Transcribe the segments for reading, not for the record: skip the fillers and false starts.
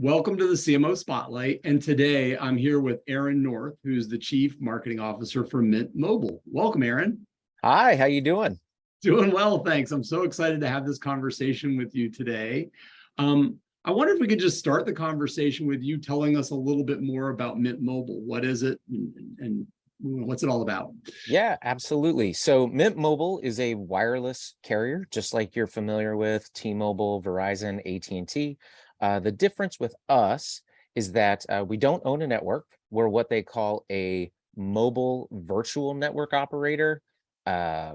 Welcome to the CMO Spotlight. And today I'm here with Aron North, who's the Chief Marketing Officer for Mint Mobile. Welcome, Aron. Hi, how you doing? Doing well, thanks. I'm so excited to have this conversation with you today. I wonder if we could just start the conversation with you telling us a little bit more about Mint Mobile. What is it and what's it all about? Yeah, absolutely. So Mint Mobile is a wireless carrier, just like you're familiar with T-Mobile, Verizon, AT&T. The difference with us is that we don't own a network. We're what they call a mobile virtual network operator, uh,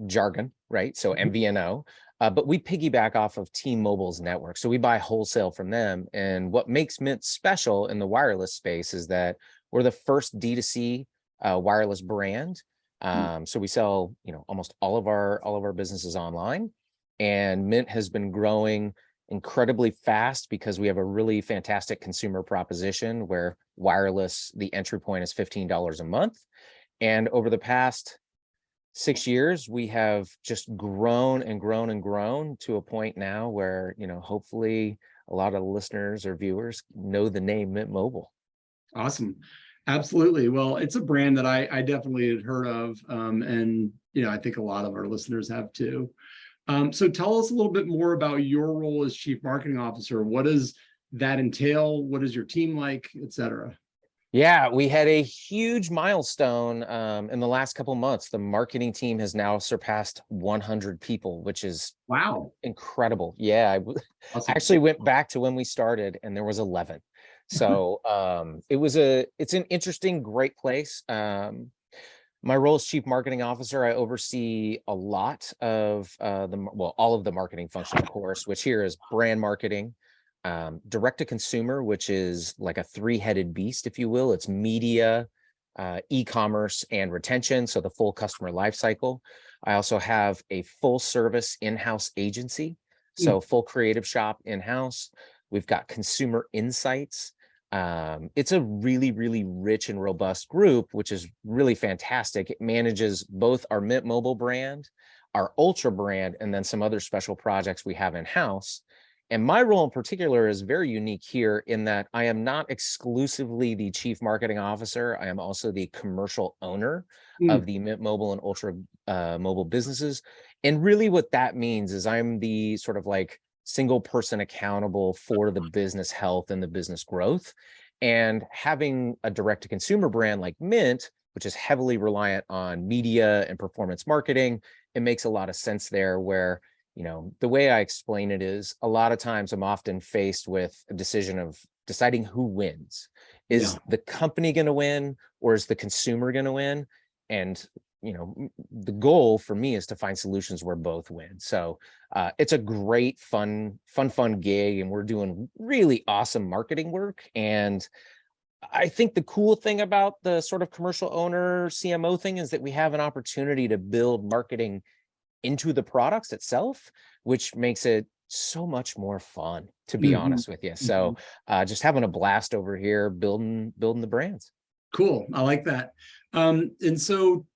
jargon, right? So MVNO. But we piggyback off of T-Mobile's network. So we buy wholesale from them. And what makes Mint special in the wireless space is that we're the first D2C wireless brand. So we sell, almost all of our businesses online, and Mint has been growing incredibly fast because we have a really fantastic consumer proposition where wireless, the entry point is $15 a month. And over the past 6 years, we have just grown and grown and grown to a point now where, hopefully a lot of listeners or viewers know the name Mint Mobile. Awesome. Absolutely. Well, it's a brand that I definitely had heard of. And, I think a lot of our listeners have too. So tell us a little bit more about your role as Chief Marketing Officer. What does that entail? What is your team like, et cetera? Yeah, we had a huge milestone in the last couple of months. The marketing team has now surpassed 100 people, which is Wow. incredible. Yeah, I Awesome. actually went back to when we started and there was 11. So it's an interesting, great place. My role as Chief Marketing Officer, I oversee a lot of all of the marketing function, of course, which here is brand marketing, direct to consumer, which is like a three-headed beast, if you will. It's media, e-commerce, and retention, so the full customer life cycle. I also have a full service in-house agency, so full creative shop in-house. We've got consumer insights. It's a really, really rich and robust group, which is really fantastic. It manages both our Mint Mobile brand, our Ultra brand, and then some other special projects we have in-house. And my role in particular is very unique here in that I am not exclusively the Chief Marketing Officer. I am also the commercial owner of the Mint Mobile and Ultra mobile businesses. And really what that means is I'm the sort of like single person accountable for the business health and the business growth. And having a direct to consumer brand like Mint, which is heavily reliant on media and performance marketing, it makes a lot of sense there where, the way I explain it is a lot of times I'm often faced with a decision of deciding who wins. Is the company going to win or is the consumer going to win? And the goal for me is to find solutions where both win. So it's a great, fun gig, and we're doing really awesome marketing work. And I think the cool thing about the sort of commercial owner CMO thing is that we have an opportunity to build marketing into the products itself, which makes it so much more fun, to be honest with you. So just having a blast over here, building the brands. Cool. I like that. And so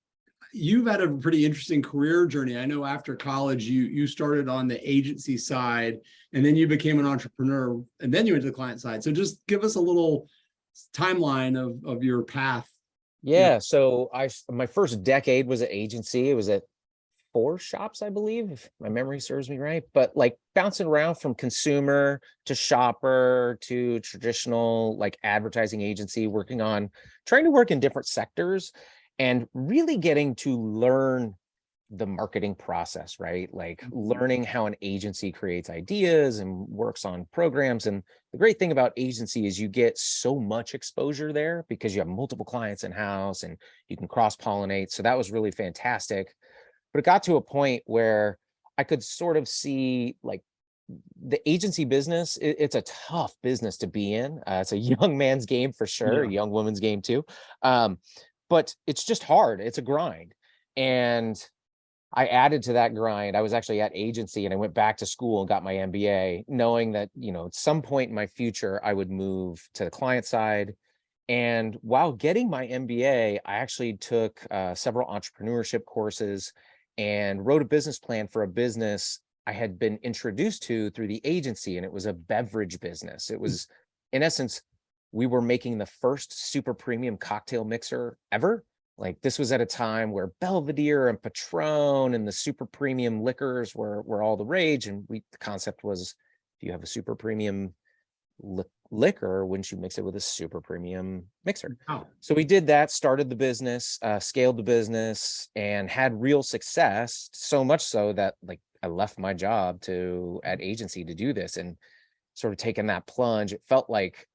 you've had a pretty interesting career journey. I know after college, you started on the agency side, and then you became an entrepreneur, and then you went to the client side. So just give us a little timeline of your path. Yeah. So my first decade was at agency. It was at 4 shops, I believe, if my memory serves me right, but like bouncing around from consumer to shopper to traditional like advertising agency, trying to work in different sectors and really getting to learn the marketing process, right? Like learning how an agency creates ideas and works on programs. And the great thing about agency is you get so much exposure there because you have multiple clients in-house and you can cross-pollinate. So that was really fantastic. But it got to a point where I could sort of see like the agency business, it's a tough business to be in. It's a young man's game for sure, a young woman's game too. But it's just hard. It's a grind. And I added to that grind. I was actually at agency and I went back to school and got my MBA, knowing that, at some point in my future, I would move to the client side. And while getting my MBA, I actually took several entrepreneurship courses and wrote a business plan for a business I had been introduced to through the agency, and it was a beverage business. It was, in essence, we were making the first super premium cocktail mixer ever. Like, this was at a time where Belvedere and Patron and the super premium liquors were all the rage. And the concept was, if you have a super premium liquor, wouldn't you mix it with a super premium mixer? Wow. So we did that, started the business, scaled the business, and had real success. So much so that, like, I left my job at agency to do this, and sort of taken that plunge. It felt like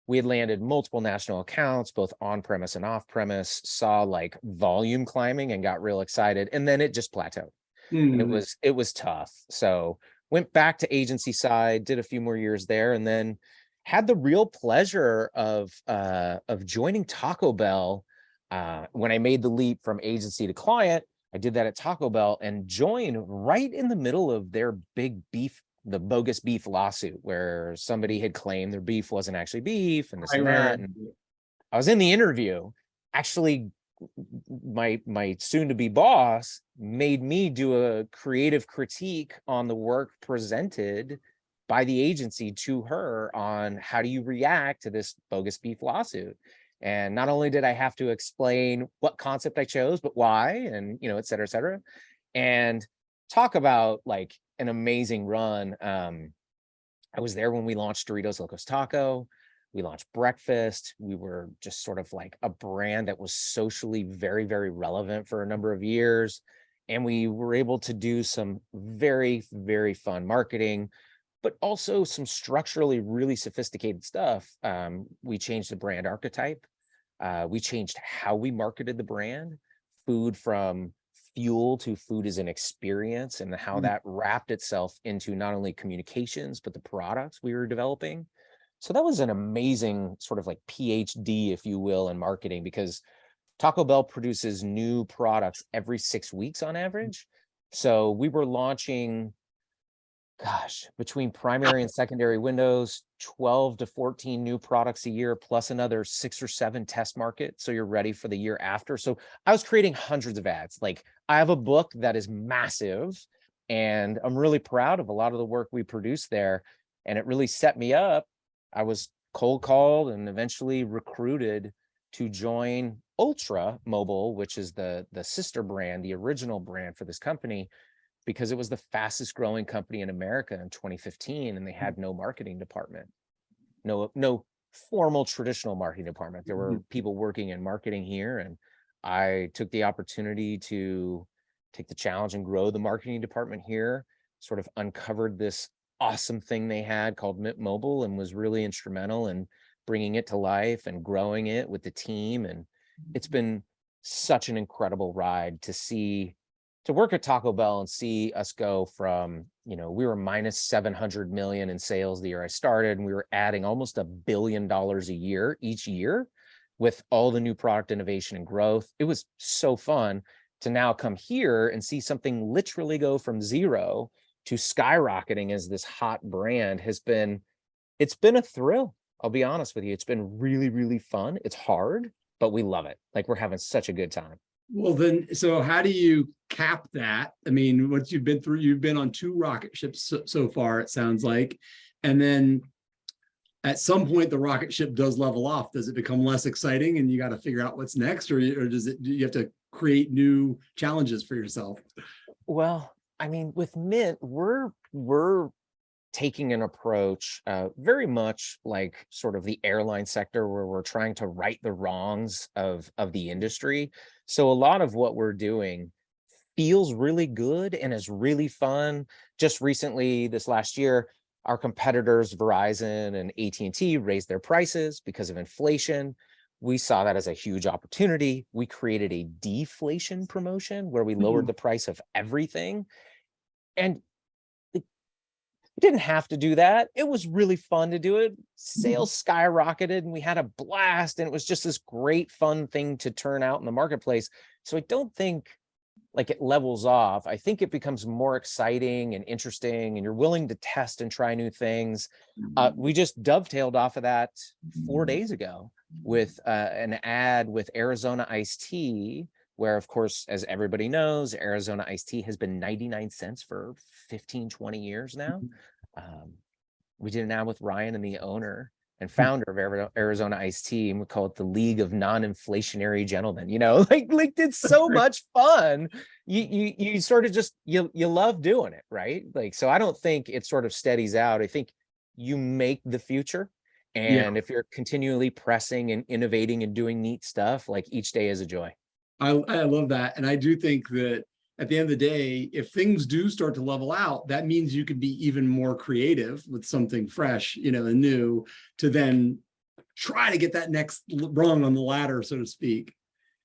we had landed multiple national accounts, both on premise and off premise, saw like volume climbing and got real excited. And then it just plateaued. And it was tough. So went back to agency side, did a few more years there, and then had the real pleasure of joining Taco Bell. When I made the leap from agency to client, I did that at Taco Bell and joined right in the middle of their big beef, the bogus beef lawsuit, where somebody had claimed their beef wasn't actually beef and this and that. And I was in the interview. Actually, my soon-to-be boss made me do a creative critique on the work presented by the agency to her on how do you react to this bogus beef lawsuit. And not only did I have to explain what concept I chose, but why, and, you know, et cetera, et cetera. And talk about like an amazing run. I was there when we launched Doritos Locos Taco. We launched breakfast. We were just sort of like a brand that was socially very, very relevant for a number of years. And we were able to do some very, very fun marketing, but also some structurally really sophisticated stuff. We changed the brand archetype. We changed how we marketed the brand, food from fuel to food as an experience, and how that wrapped itself into not only communications, but the products we were developing. So that was an amazing sort of like PhD, if you will, in marketing, because Taco Bell produces new products every 6 weeks on average. So we were launching, gosh, between primary and secondary windows, 12 to 14 new products a year, plus another 6 or 7 test markets. So you're ready for the year after. So I was creating hundreds of ads. Like, I have a book that is massive, and I'm really proud of a lot of the work we produced there. And it really set me up. I was cold called and eventually recruited to join Ultra Mobile, which is the sister brand, the original brand for this company, because it was the fastest growing company in America in 2015, and they had no marketing department, no formal traditional marketing department. There were people working in marketing here, and I took the opportunity to take the challenge and grow the marketing department here, sort of uncovered this awesome thing they had called Mint Mobile, and was really instrumental in bringing it to life and growing it with the team. And it's been such an incredible ride to work at Taco Bell and see us go from, you know, we were minus 700 million in sales the year I started, and we were adding almost $1 billion a year each year with all the new product innovation and growth. It was so fun to now come here and see something literally go from zero to skyrocketing as this hot brand. It's been a thrill. I'll be honest with you. It's been really, really fun. It's hard, but we love it. Like, we're having such a good time. Well, then, so how do you cap that? I mean, what you've been through, you've been on 2 rocket ships so far, it sounds like. And then at some point, the rocket ship does level off. Does it become less exciting and you got to figure out what's next, or do you have to create new challenges for yourself? Well, I mean, with Mint, we're taking an approach very much like sort of the airline sector, where we're trying to right the wrongs of the industry. So a lot of what we're doing feels really good and is really fun. Just recently, this last year, our competitors, Verizon and AT&T, raised their prices because of inflation. We saw that as a huge opportunity. We created a deflation promotion where we lowered the price of everything. And it didn't have to do that. It was really fun to do it. Sales skyrocketed and we had a blast. And it was just this great, fun thing to turn out in the marketplace. So I don't think like it levels off. I think it becomes more exciting and interesting, and you're willing to test and try new things. We just dovetailed off of that 4 days ago with an ad with Arizona Iced Tea where, of course, as everybody knows, Arizona iced tea has been 99 cents for 15, 20 years now. We did it now with Ryan and the owner and founder of Arizona Iced Tea, and we call it the League of Non-Inflationary Gentlemen. Like it's so much fun. You sort of just you love doing it, right? Like, so I don't think it sort of steadies out. I think you make the future. And if you're continually pressing and innovating and doing neat stuff, like each day is a joy. I love that. And I do think that at the end of the day, if things do start to level out, that means you could be even more creative with something fresh, and new, to then try to get that next rung on the ladder, so to speak.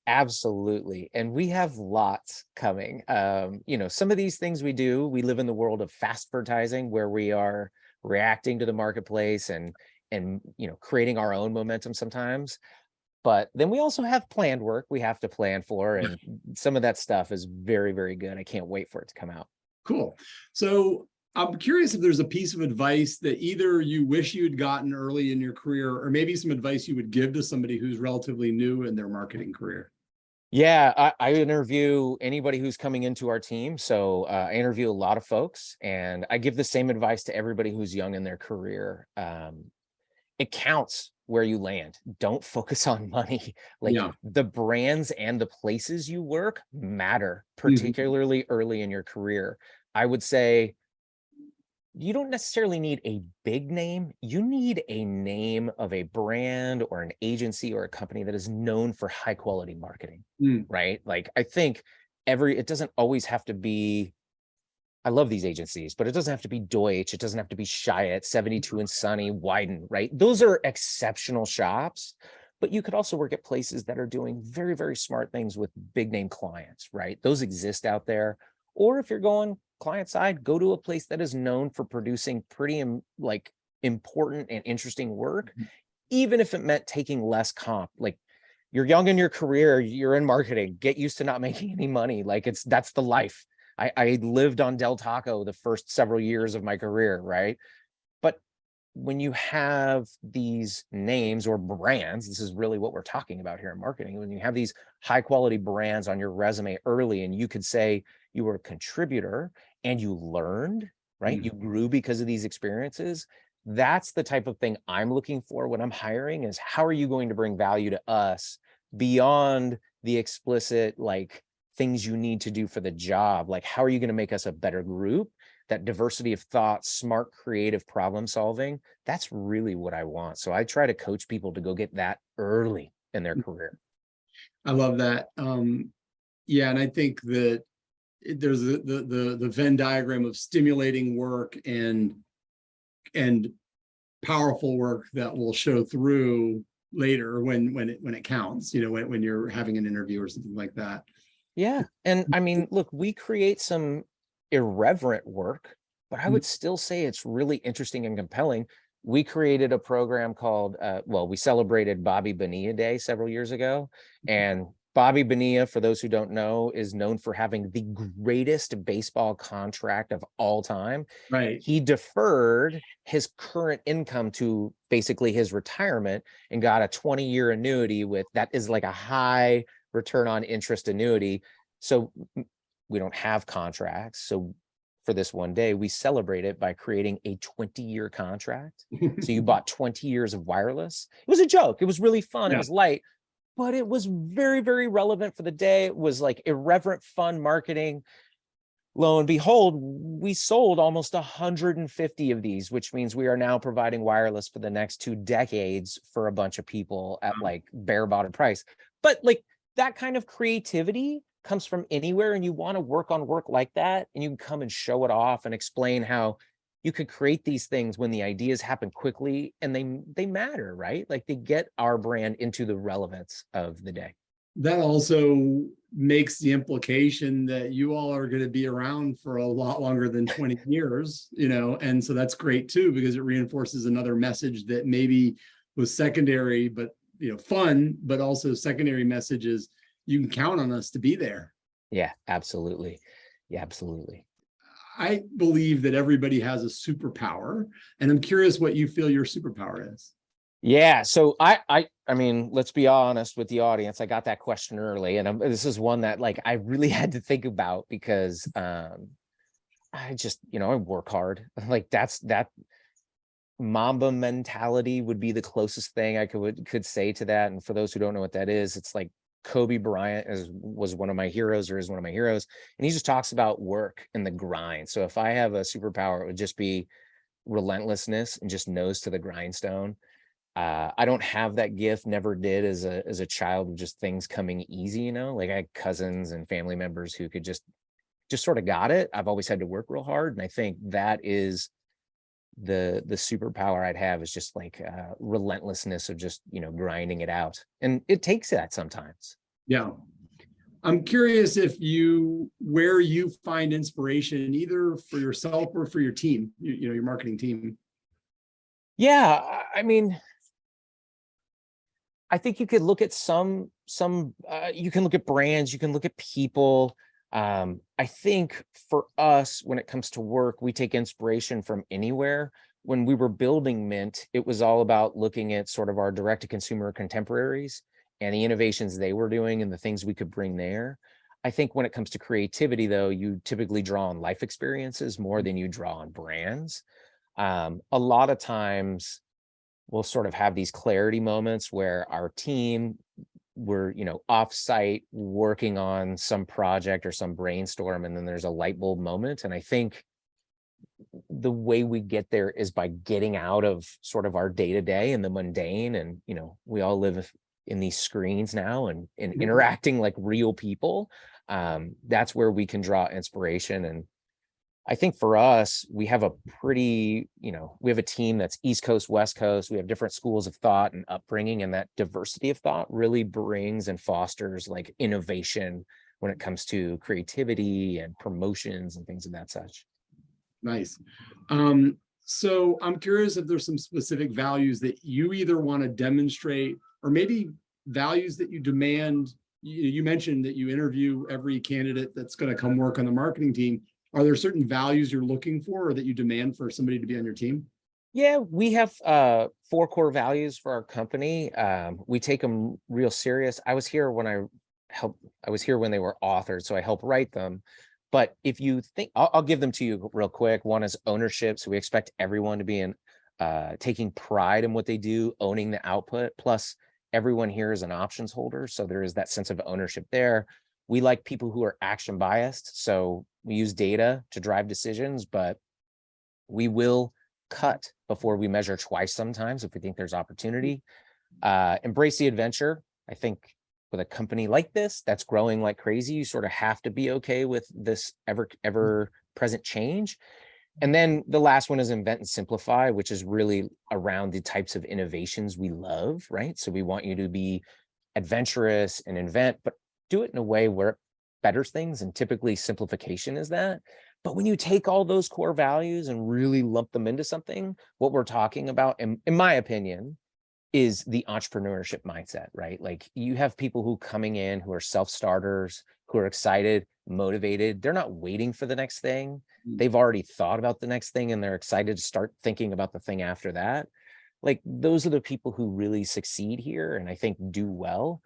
Absolutely. And we have lots coming. Some of these things we do, we live in the world of fast advertising, where we are reacting to the marketplace and creating our own momentum sometimes. But then we also have planned work we have to plan for, and some of that stuff is very, very good. I can't wait for it to come out. Cool. So I'm curious if there's a piece of advice that either you wish you had gotten early in your career, or maybe some advice you would give to somebody who's relatively new in their marketing career. Yeah, I interview anybody who's coming into our team. So I interview a lot of folks, and I give the same advice to everybody who's young in their career. It counts where you land. Don't focus on money. The brands and the places you work matter, particularly early in your career. I would say you don't necessarily need a big name. You need a name of a brand or an agency or a company that is known for high quality marketing, right? Like, I think it doesn't always have to be, I love these agencies, but it doesn't have to be Deutsch. It doesn't have to be Chiat, 72 and Sunny, Wyden, right? Those are exceptional shops, but you could also work at places that are doing very, very smart things with big name clients, right? Those exist out there. Or if you're going client side, go to a place that is known for producing pretty important and interesting work, even if it meant taking less comp. Like, you're young in your career, you're in marketing, get used to not making any money. That's the life. I lived on Del Taco the first several years of my career, right? But when you have these names or brands, this is really what we're talking about here in marketing. When you have these high quality brands on your resume early, and you could say you were a contributor and you learned, right? You grew because of these experiences. That's the type of thing I'm looking for when I'm hiring, is how are you going to bring value to us beyond the explicit, things you need to do for the job? Like, how are you going to make us a better group? That diversity of thought, smart, creative problem solving, that's really what I want. So I try to coach people to go get that early in their career. I love that. And I think that there's the Venn diagram of stimulating work and powerful work that will show through later when it counts, when you're having an interview or something like that. Yeah. And I mean, look, we create some irreverent work, but I would still say it's really interesting and compelling. We created a program called, we celebrated Bobby Bonilla Day several years ago. And Bobby Bonilla, for those who don't know, is known for having the greatest baseball contract of all time. Right. He deferred his current income to basically his retirement and got a 20-year annuity that is like a high return on interest annuity. So we don't have contracts. So for this one day, we celebrate it by creating a 20-year contract. So you bought 20 years of wireless. It was a joke. It was really fun. It was light, but it was very, very relevant for the day. It was like irreverent, fun marketing. Lo and behold, we sold almost 150 of these, which means we are now providing wireless for the next 2 decades for a bunch of people at bare bottom price. But that kind of creativity comes from anywhere, and you want to work on work like that, and you can come and show it off and explain how you could create these things when the ideas happen quickly and they matter, right? They get our brand into the relevance of the day. That also makes the implication that you all are going to be around for a lot longer than 20 years, and so that's great too, because it reinforces another message that maybe was secondary, but fun, but also secondary messages. You can count on us to be there. Yeah, absolutely. Yeah, absolutely. I believe that everybody has a superpower, and I'm curious what you feel your superpower is. Yeah, so I mean, let's be honest with the audience. I got that question early, and this is one that like I really had to think about because I just, I work hard. Like that Mamba mentality would be the closest thing I could say to that. And for those who don't know what that is, it's like Kobe Bryant was one of my heroes, or is one of my heroes, and he just talks about work and the grind. So if I have a superpower, it would just be relentlessness and just nose to the grindstone. I don't have that gift, never did as a child, of just things coming easy, like I had cousins and family members who could just sort of got it. I've always had to work real hard. And I think that is the superpower I'd have, is just like relentlessness of just, grinding it out. And it takes that sometimes. Yeah. I'm curious where you find inspiration, either for yourself or for your team, your marketing team. Yeah, I mean, I think you could look at you can look at brands, you can look at people. I think for us, when it comes to work, we take inspiration from anywhere. When we were building Mint, it was all about looking at sort of our direct to consumer contemporaries and the innovations they were doing and the things we could bring there. I think when it comes to creativity, though, you typically draw on life experiences more than you draw on brands. A lot of times we'll sort of have these clarity moments where our team, we're off-site working on some project or some brainstorm, and then there's a light bulb moment. And I think the way we get there is by getting out of sort of our day-to-day and the mundane. And we all live in these screens now and interacting like real people. That's where we can draw inspiration. And I think for us, we have a pretty, we have a team that's East Coast, West Coast. We have different schools of thought and upbringing, and that diversity of thought really brings and fosters like innovation when it comes to creativity and promotions and things of that such. Nice. So I'm curious if there's some specific values that you either want to demonstrate, or maybe values that you demand. You mentioned that you interview every candidate that's going to come work on the marketing team. Are there certain values you're looking for, or that you demand for somebody to be on your team? Yeah, we have 4 core values for our company. We take them real serious. I was here when they were authored, so I helped write them. But if you think, I'll give them to you real quick. One is ownership. So we expect everyone to be taking pride in what they do, owning the output. Plus, everyone here is an options holder, so there is that sense of ownership there. We like people who are action biased. So we use data to drive decisions, but we will cut before we measure twice sometimes if we think there's opportunity. Embrace the adventure. I think with a company like this that's growing like crazy, you sort of have to be okay with this ever present change. And then the last one is invent and simplify, which is really around the types of innovations we love, right? So we want you to be adventurous and invent, but do it in a way where it betters things. And typically simplification is that. But when you take all those core values and really lump them into something, what we're talking about, in my opinion, is the entrepreneurship mindset, right? Like you have people who coming in who are self-starters, who are excited, motivated. They're not waiting for the next thing. They've already thought about the next thing and they're excited to start thinking about the thing after that. Like those are the people who really succeed here and I think do well.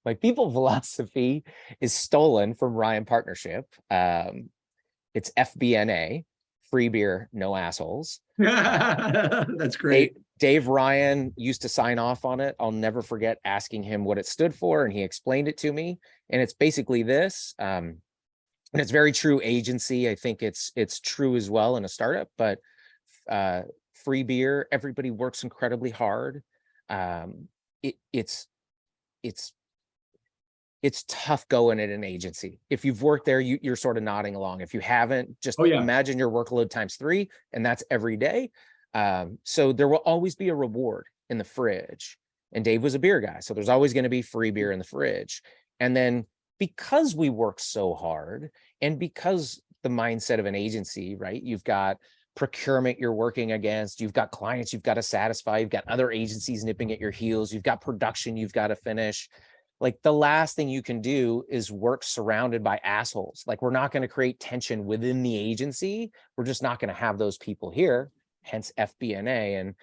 My people philosophy is stolen from Ryan Partnership. It's FBNA, free beer, no assholes. That's great. Dave Ryan used to sign off on it. I'll never forget asking him what it stood for, and he explained it to me. And it's basically this. And it's very true agency. I think it's true as well in a startup, but free beer, everybody works incredibly hard. It's tough going at an agency. If you've worked there, you're sort of nodding along. If you haven't, just imagine your workload times 3, and that's every day. So there will always be a reward in the fridge. And Dave was a beer guy, so there's always going to be free beer in the fridge. And then because we work so hard, and because the mindset of an agency, right? You've got procurement you're working against, you've got clients you've got to satisfy, you've got other agencies nipping at your heels, you've got production you've got to finish. Like the last thing you can do is work surrounded by assholes. Like we're not going to create tension within the agency. We're just not going to have those people here. hence FBNA. And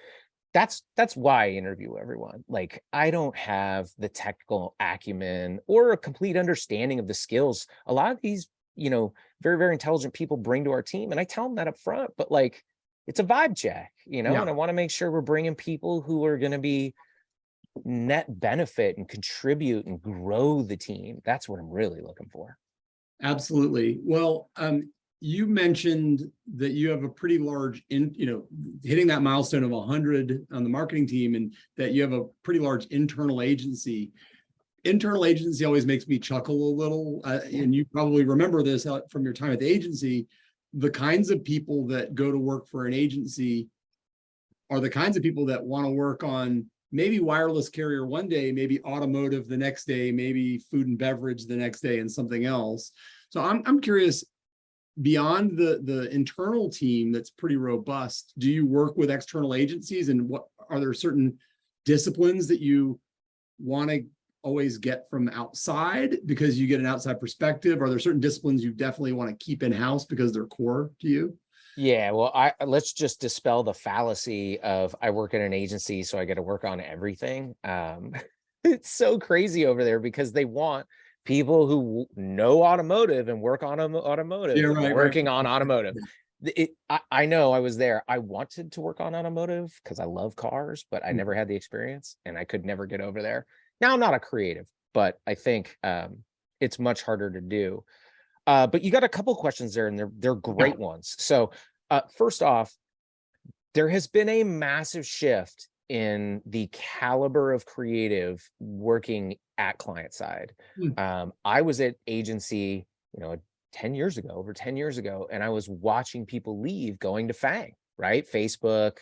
that's why I interview everyone. Like, I don't have the technical acumen or a complete understanding of the skills a lot of these, very, very intelligent people bring to our team. And I tell them that up front, but like, it's a vibe check, and I want to make sure we're bringing people who are going to be net benefit and contribute and grow the team. That's what I'm really looking for. Absolutely. Well, you mentioned that you have a pretty large, hitting that milestone of 100 on the marketing team, and that you have a pretty large internal agency. Internal agency always makes me chuckle a little, and you probably remember this from your time at the agency. The kinds of people that go to work for an agency are the kinds of people that want to work on maybe wireless carrier one day, maybe automotive the next day, maybe food and beverage the next day, and something else. So I'm curious, beyond the internal team that's pretty robust, do you work with external agencies, and what are there certain disciplines that you want to always get from outside because you get an outside perspective? Are there certain disciplines you definitely want to keep in-house because they're core to you? Yeah, well, let's just dispel the fallacy of I work at an agency, so I get to work on everything. It's so crazy over there because they want people who know automotive and work on automotive, Yeah, right, working right. on automotive. I know I was there. I wanted to work on automotive because I love cars, but I never had the experience and I could never get over there. Now I'm not a creative, but I think it's much harder to do. But you got a couple questions there, and they're great ones. So first off, there has been a massive shift in the caliber of creative working at client side. I was at agency, 10 years ago, over 10 years ago, and I was watching people leave going to FANG, right? Facebook,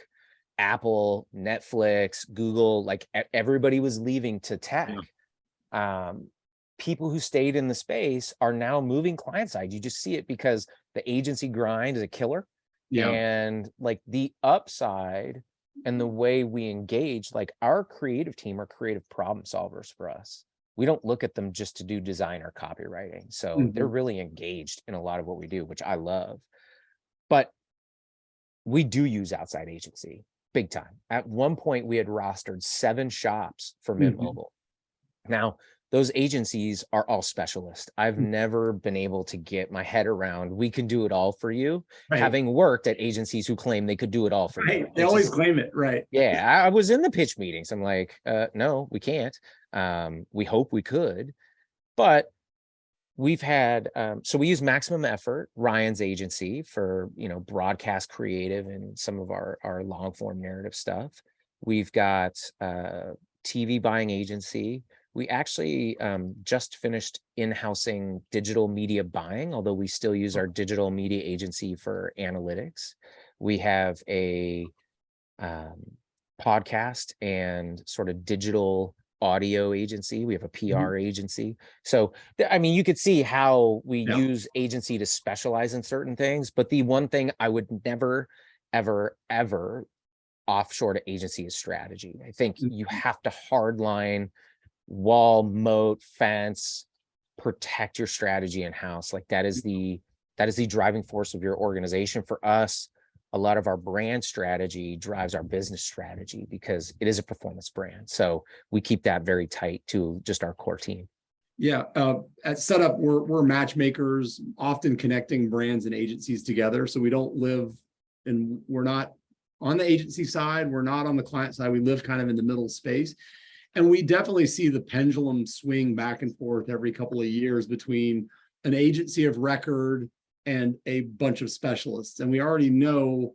Apple, Netflix, Google, like everybody was leaving to tech. People who stayed in the space are now moving client side. You just see it because the agency grind is a killer. And like the upside and the way we engage, like our creative team are creative problem solvers for us. We don't look at them just to do design or copywriting. So they're really engaged in a lot of what we do, which I love. But we do use outside agency big time. At one point, we had rostered 7 shops for Mint Mobile. Now, those agencies are all specialists. I've never been able to get my head around, we can do it all for you, having worked at agencies who claim they could do it all for you. They always claim it, right? Yeah, I was in the pitch meetings. I'm like, no, we can't. We hope we could, but we've had, so we use Maximum Effort, Ryan's agency, for, broadcast creative and some of our long form narrative stuff. We've got TV buying agency. We actually just finished in-housing digital media buying, although we still use our digital media agency for analytics. We have a podcast and sort of digital audio agency. We have a PR agency. So, I mean, you could see how we use agency to specialize in certain things, but the one thing I would never, ever, ever offshore to agency is strategy. I think you have to hardline, wall, moat, fence, protect your strategy in-house. Like that is the driving force of your organization. For us, a lot of our brand strategy drives our business strategy because it is a performance brand. So we keep that very tight to just our core team. Yeah, at Setup, we're matchmakers, often connecting brands and agencies together. So we don't live, and we're not on the agency side, we're not on the client side. We live kind of in the middle space. And we definitely see the pendulum swing back and forth every couple of years between an agency of record and a bunch of specialists. And we already know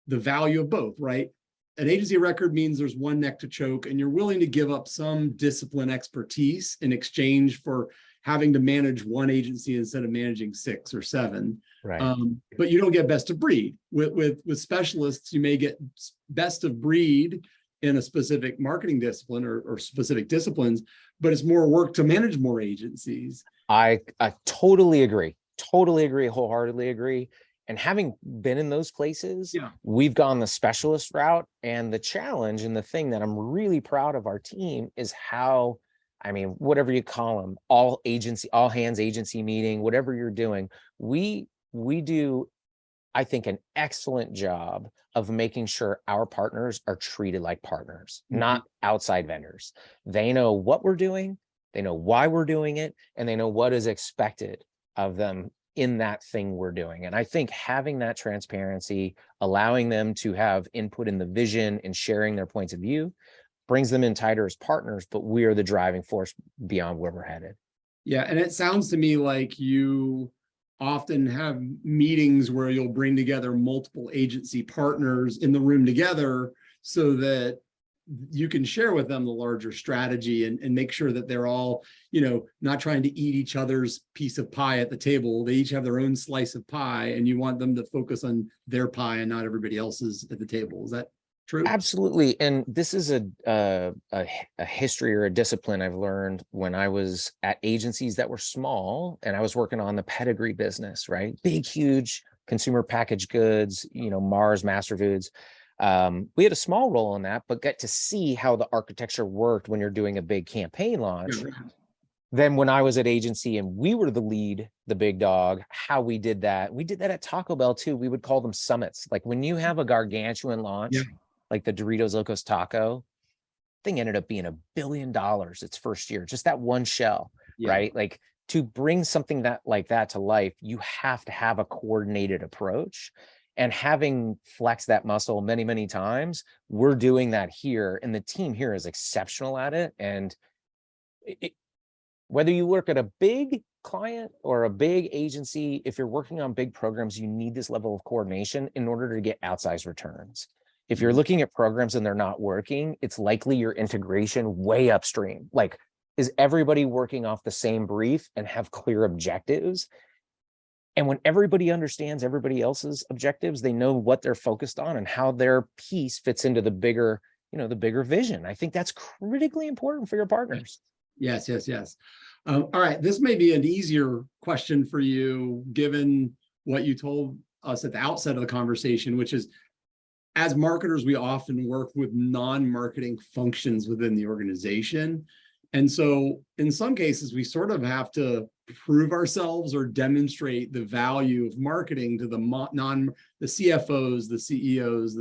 the value of both, right? An agency of record means there's one neck to choke, and you're willing to give up some discipline expertise in exchange for having to manage one agency instead of managing 6 or 7. Right. But you don't get best of breed. With specialists, you may get best of breed in a specific marketing discipline or specific disciplines, but it's more work to manage more agencies. I totally agree. Wholeheartedly agree. And having been in those places, we've gone the specialist route. And the challenge and the thing that I'm really proud of our team is how, I mean, whatever you call them, all hands agency meeting, whatever you're doing, we do I think, an excellent job of making sure our partners are treated like partners, not outside vendors. They know what we're doing, they know why we're doing it, and they know what is expected of them in that thing we're doing. And I think having that transparency, allowing them to have input in the vision and sharing their points of view brings them in tighter as partners, but we are the driving force beyond where we're headed. Yeah, and it sounds to me like you often have meetings where you'll bring together multiple agency partners in the room together so that you can share with them the larger strategy and make sure that they're all, not trying to eat each other's piece of pie at the table. They each have their own slice of pie, and you want them to focus on their pie and not everybody else's at the table. Is that true? Absolutely. And this is a history or a discipline I've learned when I was at agencies that were small and I was working on the pedigree business, right? Big, huge consumer packaged goods, Mars, Master Foods. We had a small role in that, but got to see how the architecture worked when you're doing a big campaign launch. Yeah. Then when I was at agency and we were the lead, the big dog, how we did that at Taco Bell too. We would call them summits. Like when you have a gargantuan launch, like the Doritos Locos Taco thing ended up being $1 billion its first year, just that one shell, right? Like to bring something like that to life, you have to have a coordinated approach. And having flexed that muscle many, many times, we're doing that here. And the team here is exceptional at it. And whether you work at a big client or a big agency, if you're working on big programs, you need this level of coordination in order to get outsized returns. If you're looking at programs and they're not working, it's likely your integration way upstream. Like, is everybody working off the same brief and have clear objectives? And when everybody understands everybody else's objectives, they know what they're focused on and how their piece fits into the bigger, the bigger vision. I think that's critically important for your partners. Yes. All right. This may be an easier question for you, given what you told us at the outset of the conversation, which is, as marketers, we often work with non-marketing functions within the organization. And so in some cases, we sort of have to prove ourselves or demonstrate the value of marketing to the CFOs, the CEOs,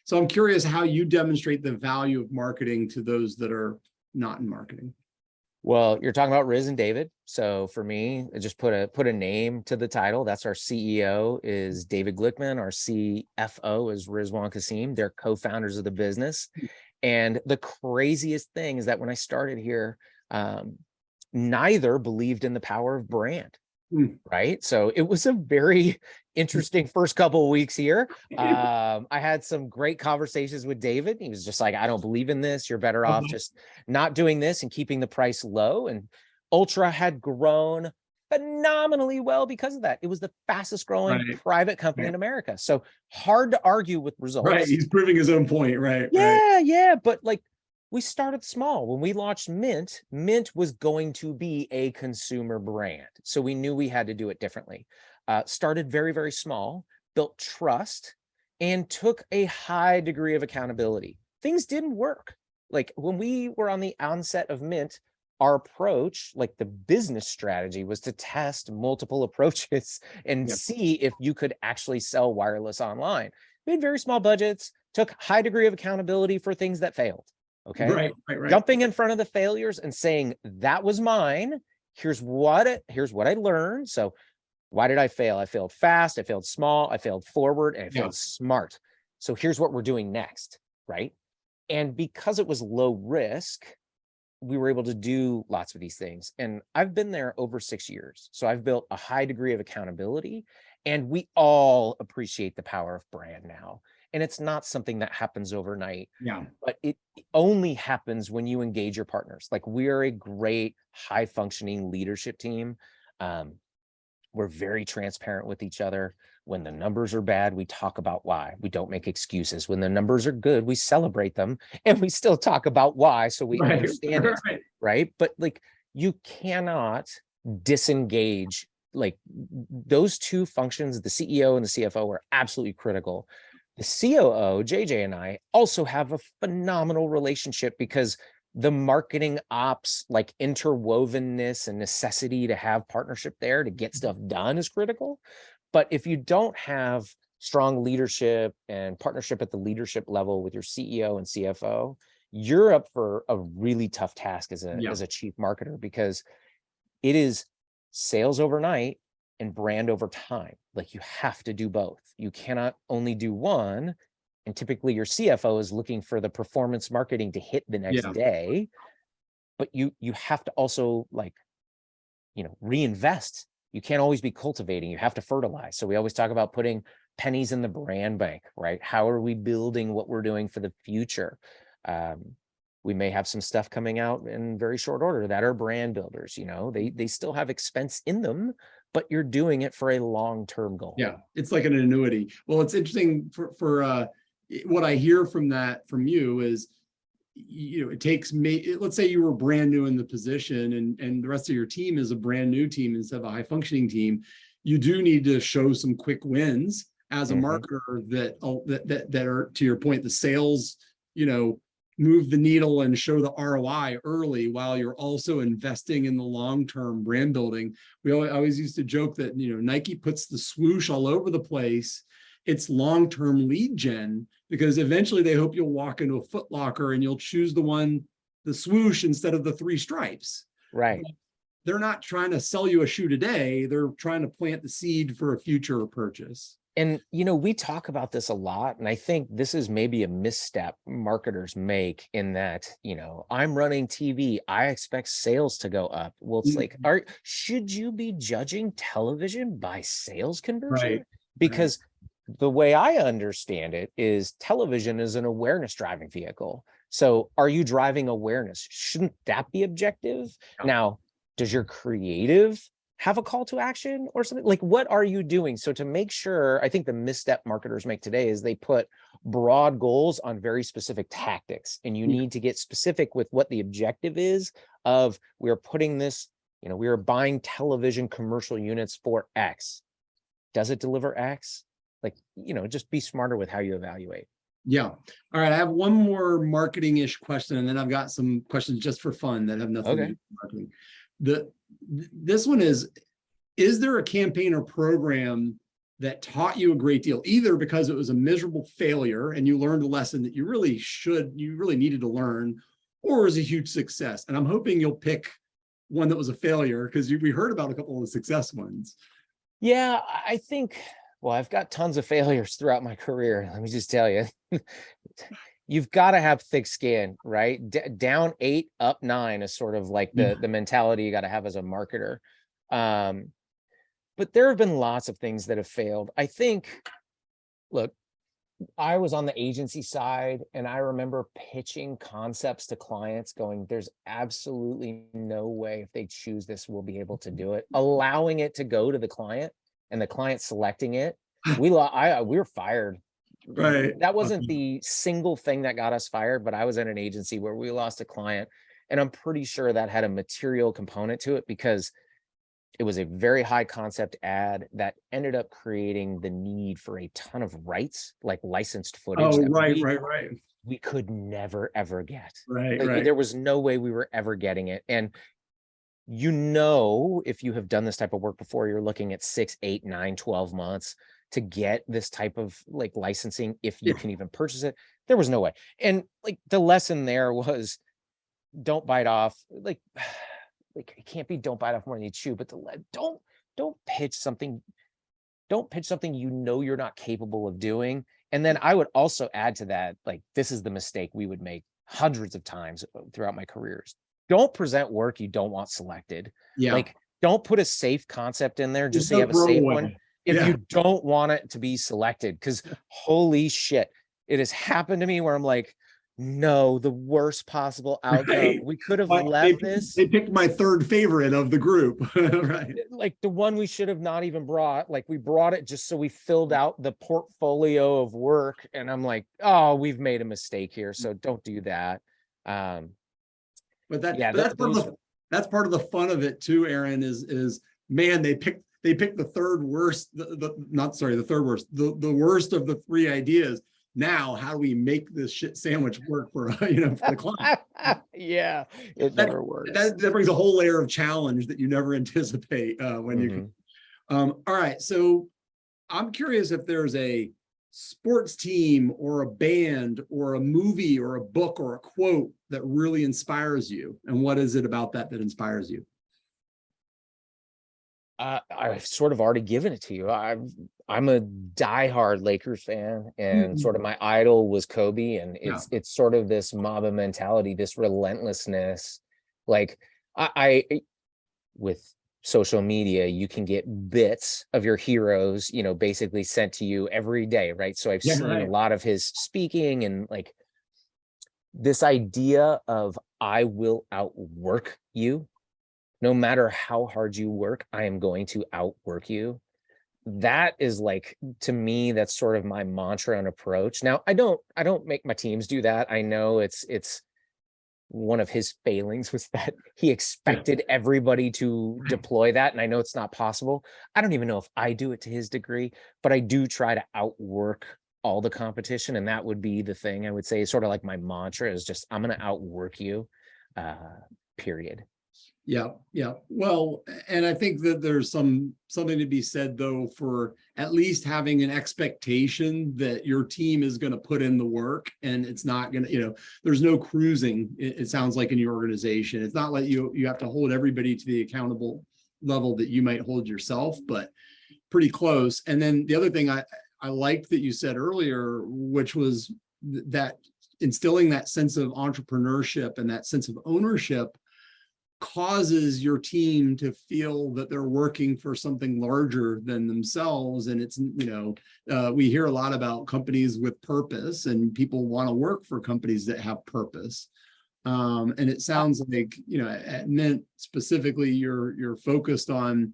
So I'm curious how you demonstrate the value of marketing to those that are not in marketing. Well, you're talking about Riz and David. So for me, I just put a name to the title. That's our CEO is David Glickman. Our CFO is Rizwan Kasim. They're co-founders of the business. And the craziest thing is that when I started here, neither believed in the power of brand, right? So it was a very interesting first couple of weeks here. I had some great conversations with David. He was just like, I don't believe in this. You're better off just not doing this and keeping the price low. And Ultra had grown phenomenally well because of that. It was the fastest growing private company in America. So hard to argue with results. Right. He's proving his own point. Right. Yeah. But like, we started small. When we launched Mint was going to be a consumer brand. So we knew we had to do it differently. Started very, very small, built trust, and took a high degree of accountability. Things didn't work. Like when we were on the onset of Mint, our approach, like the business strategy, was to test multiple approaches and see if you could actually sell wireless online. We had very small budgets, took high degree of accountability for things that failed. Okay. Right. Jumping in front of the failures and saying, that was mine. Here's what I learned. So why did I fail? I failed fast. I failed small. I failed forward, and I failed smart. So here's what we're doing next. Right. And because it was low risk, we were able to do lots of these things. And I've been there over 6 years. So I've built a high degree of accountability, and we all appreciate the power of brand now. And it's not something that happens overnight, but it only happens when you engage your partners. Like, we're a great high functioning leadership team. We're very transparent with each other. When the numbers are bad, we talk about why. We don't make excuses. When the numbers are good, we celebrate them, and we still talk about why, so we understand it, right? But like, you cannot disengage. Like, those two functions, the CEO and the CFO, are absolutely critical. The COO, JJ, and I also have a phenomenal relationship because the marketing ops, like interwovenness and necessity to have partnership there to get stuff done, is critical. But if you don't have strong leadership and partnership at the leadership level with your CEO and CFO, you're up for a really tough task as a chief marketer, because it is sales overnight and brand over time. Like, you have to do both. You cannot only do one. And typically your CFO is looking for the performance marketing to hit the next day, but you have to also, like, reinvest. You can't always be cultivating. You have to fertilize. So we always talk about putting pennies in the brand bank, right? How are we building what we're doing for the future? We may have some stuff coming out in very short order that are brand builders. They still have expense in them, but you're doing it for a long-term goal. Yeah, it's like an annuity. Well, it's interesting for what I hear from you is, it takes me, let's say you were brand new in the position, and the rest of your team is a brand new team instead of a high functioning team. You do need to show some quick wins as a marketer that are, to your point, the sales, move the needle and show the ROI early, while you're also investing in the long-term brand building. We always used to joke that, Nike puts the swoosh all over the place. It's long-term lead gen, because eventually they hope you'll walk into a Foot Locker and you'll choose the swoosh instead of the 3 stripes. Right. But they're not trying to sell you a shoe today. They're trying to plant the seed for a future purchase. And, we talk about this a lot, and I think this is maybe a misstep marketers make, in that, I'm running TV, I expect sales to go up. Well, it's like, should you be judging television by sales conversion? Right. Because the way I understand it is, television is an awareness driving vehicle. So are you driving awareness? Shouldn't that be objective? Yeah. Now, does your creative have a call to action or something? Like, what are you doing? So to make sure, I think the misstep marketers make today is they put broad goals on very specific tactics, and you need to get specific with what the objective is of, we're putting this, we are buying television commercial units for X. Does it deliver X? Like, just be smarter with how you evaluate. Yeah. All right. I have one more marketing-ish question, and then I've got some questions just for fun that have nothing to do with marketing. This one is there a campaign or program that taught you a great deal, either because it was a miserable failure and you learned a lesson that you really needed to learn, or was a huge success? And I'm hoping you'll pick one that was a failure, because we heard about a couple of the success ones. Yeah, I think, well, I've got tons of failures throughout my career. Let me just tell you, you've got to have thick skin, right? Down 8, up 9 is sort of like the mentality you got to have as a marketer. But there have been lots of things that have failed. I think, look, I was on the agency side, and I remember pitching concepts to clients going, there's absolutely no way if they choose this, we'll be able to do it. Allowing it to go to the client and the client selecting it, we were fired. Right. That wasn't the single thing that got us fired, but I was at an agency where we lost a client, and I'm pretty sure that had a material component to it, because it was a very high concept ad that ended up creating the need for a ton of rights, like licensed footage. Oh, right. We could never, ever get. Right. There was no way we were ever getting it. And if you have done this type of work before, you're looking at 6, 8, 9, 12 months to get this type of like licensing, if you can even purchase it. There was no way. And like, the lesson there was, don't bite off. Like it can't be don't bite off more than you chew, but don't pitch something you're not capable of doing. And then I would also add to that, like, this is the mistake we would make hundreds of times throughout my careers. Don't present work you don't want selected. Yeah. Like, don't put a safe concept in there just so you have a safe one if you don't want it to be selected. Because holy shit, it has happened to me where I'm like, no, the worst possible outcome. Right. We could have left this. They picked my third favorite of the group. Right. Like the one we should have not even brought. Like, we brought it just so we filled out the portfolio of work. And I'm like, oh, we've made a mistake here. So don't do that. That's part of the fun of it too, Aron, is man, they picked the third worst, the worst of the 3 ideas. Now, how do we make this shit sandwich work for for the client? Yeah, it never works. That brings a whole layer of challenge that you never anticipate when you can. All right, so I'm curious if there's a sports team or a band or a movie or a book or a quote that really inspires you. And what is it about that that inspires you? I've sort of already given it to you. I'm a diehard Lakers fan, and Mhm. sort of my idol was Kobe, and Yeah. it's sort of this Mamba mentality, this relentlessness. Like I with social media, you can get bits of your heroes, basically sent to you every day, right? So I've Yeah, seen a right. lot of his speaking, and like this idea of I will outwork you. No matter how hard you work, I am going to outwork you. That is like, to me, that's sort of my mantra and approach. Now, I don't make my teams do that. I know it's one of his failings was that he Yeah. expected everybody to deploy that. And I know it's not possible. I don't even know if I do it to his degree, but I do try to outwork all the competition. And that would be the thing I would say, sort of like my mantra is just, I'm going to outwork you, uh, period. Yeah, yeah. Well, and I think that there's something to be said though for at least having an expectation that your team is going to put in the work, and it's not going to, there's no cruising. It sounds like in your organization, it's not like you have to hold everybody to the accountable level that you might hold yourself, but pretty close. And then the other thing I liked that you said earlier, which was that instilling that sense of entrepreneurship and that sense of ownership causes your team to feel that they're working for something larger than themselves. And it's, we hear a lot about companies with purpose, and people want to work for companies that have purpose. And it sounds like, at Mint specifically, you're focused on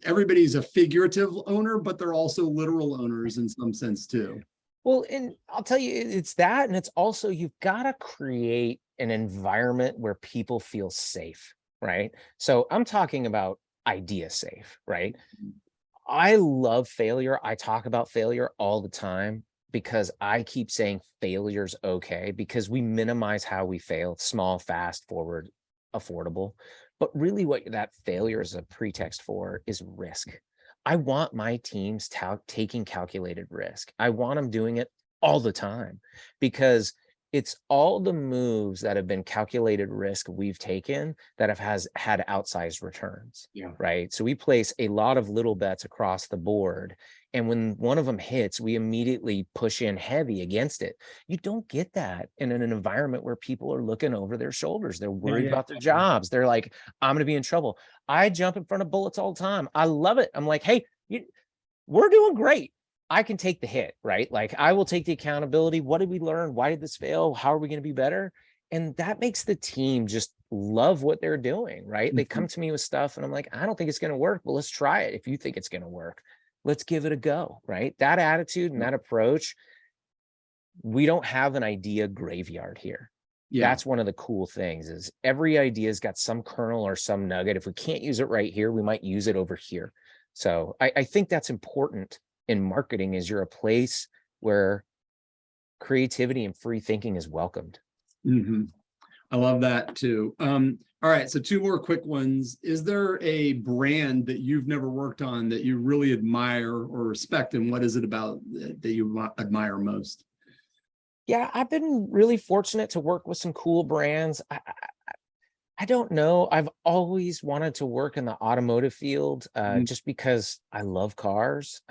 everybody's a figurative owner, but they're also literal owners in some sense too. Well, and I'll tell you, it's that, and it's also you've got to create an environment where people feel safe, right? So I'm talking about idea safe, right? I love failure. I talk about failure all the time because I keep saying failure's okay, because we minimize how we fail: small, fast, forward, affordable. But really, what that failure is a pretext for is risk. I want my teams taking calculated risk. I want them doing it all the time, because it's all the moves that have been calculated risk we've taken that has had outsized returns. Yeah. Right. So we place a lot of little bets across the board. And when one of them hits, we immediately push in heavy against it. You don't get that in an environment where people are looking over their shoulders. They're Yeah, worried yeah, about their jobs. They're like, I'm going to be in trouble. I jump in front of bullets all the time. I love it. I'm like, hey, we're doing great. I can take the hit, right? Like, I will take the accountability. What did we learn? Why did this fail? How are we going to be better? And that makes the team just love what they're doing, right? They come to me with stuff and I'm like, I don't think it's going to work, but let's try it. If you think it's going to work, let's give it a go, right? That attitude and that approach, we don't have an idea graveyard here. yeah. That's one of the cool things, is every idea's got some kernel or some nugget. If we can't use it right here, we might use it over here. So I think that's important in marketing, is you're a place where creativity and free thinking is welcomed. Mm-hmm. I love that too. All right, so two more quick ones. Is there a brand that you've never worked on that you really admire or respect, and what is it about that you admire most? Yeah, I've been really fortunate to work with some cool brands. I don't know. I've always wanted to work in the automotive field, just because I love cars.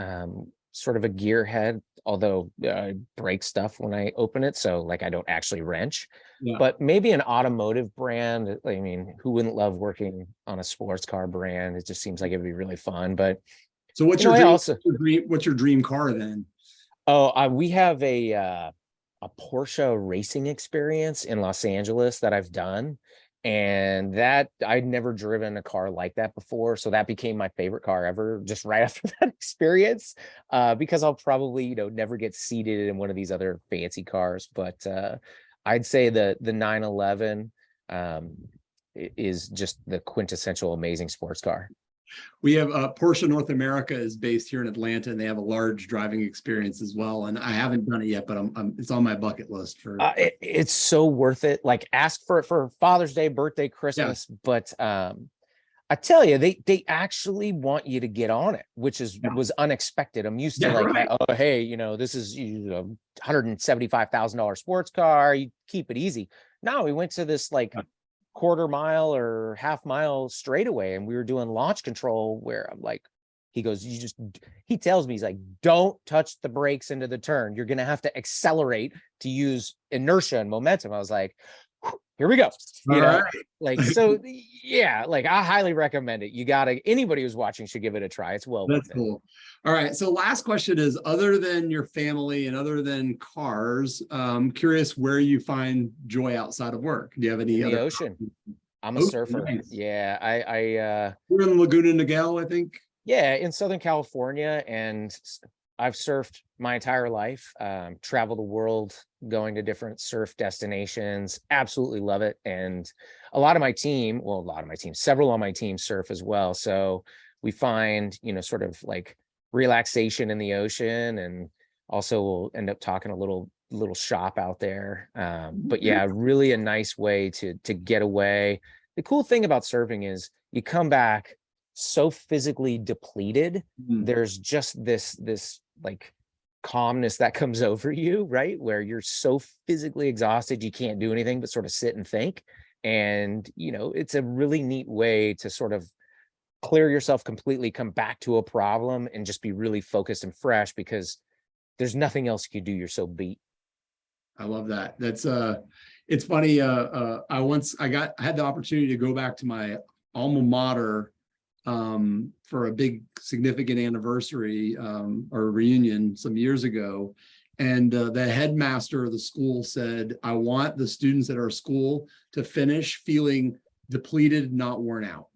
Sort of a gearhead, although I break stuff when I open it, so like I don't actually wrench. Yeah. But maybe an automotive brand. I mean, who wouldn't love working on a sports car brand? It just seems like it would be really fun. But So what's you know, your I dream? also What's your dream car then? we have a Porsche racing experience in Los Angeles that I've done. And that I'd never driven a car like that before. So that became my favorite car ever, just right after that experience, because I'll probably, never get seated in one of these other fancy cars. But I'd say the 911 is just the quintessential amazing sports car. We have Porsche North America is based here in Atlanta, and they have a large driving experience as well. And I haven't done it yet, but it's on my bucket list for. It's so worth it. Like, ask for it for Father's Day, birthday, Yeah. Christmas. But I I tell you, they actually want you to get on it, which was unexpected. I'm used to like, right. oh, hey, this is $175,000 sports car. You keep it easy. No, we went to this like quarter mile or half mile straightaway, and we were doing launch control where I'm like, he goes, he tells me, he's like, don't touch the brakes into the turn. You're going to have to accelerate to use inertia and momentum. I was like, here we go. Right. Like, so yeah, like I highly recommend it. Anybody who's watching should give it a try. It's well That's worth it. cool. All right. So last question is, other than your family and other than cars, curious where you find joy outside of work. Do you have any In the other ocean. I'm a surfer. Nice. Yeah. We're in Laguna Niguel, I think. Yeah, in Southern California, and I've surfed my entire life, traveled the world, going to different surf destinations, absolutely love it. And several on my team surf as well. So we find, sort of like relaxation in the ocean, and also we'll end up talking a little shop out there. But yeah, really a nice way to get away. The cool thing about surfing is you come back so physically depleted. There's just this like calmness that comes over you, right? Where you're so physically exhausted, you can't do anything but sort of sit and think. And, it's a really neat way to sort of clear yourself completely, come back to a problem, and just be really focused and fresh, because there's nothing else you could do. You're so beat. I love that. That's it's funny. I had the opportunity to go back to my alma mater for a big significant anniversary or reunion some years ago. And the headmaster of the school said, I want the students at our school to finish feeling depleted, not worn out.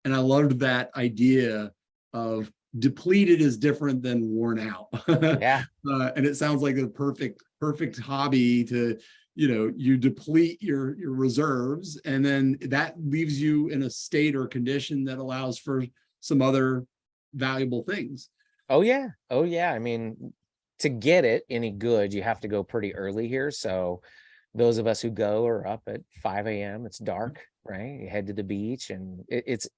And I loved that idea of depleted is different than worn out. Yeah. And it sounds like a perfect hobby to, you deplete your reserves, and then that leaves you in a state or condition that allows for some other valuable things. Oh yeah. I mean, to get it any good, you have to go pretty early here. So those of us who go are up at 5 a.m. It's dark, right? You head to the beach, and it's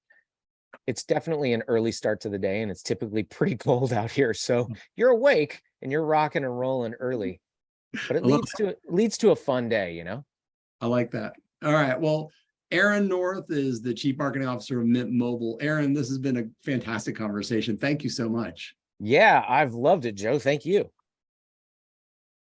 definitely an early start to the day, and it's typically pretty cold out here. So you're awake and you're rocking and rolling early, but it leads to a fun day, I like that. All right. Well, Aron North is the Chief Marketing Officer of Mint Mobile. Aron, this has been a fantastic conversation. Thank you so much. Yeah, I've loved it, Joe. Thank you.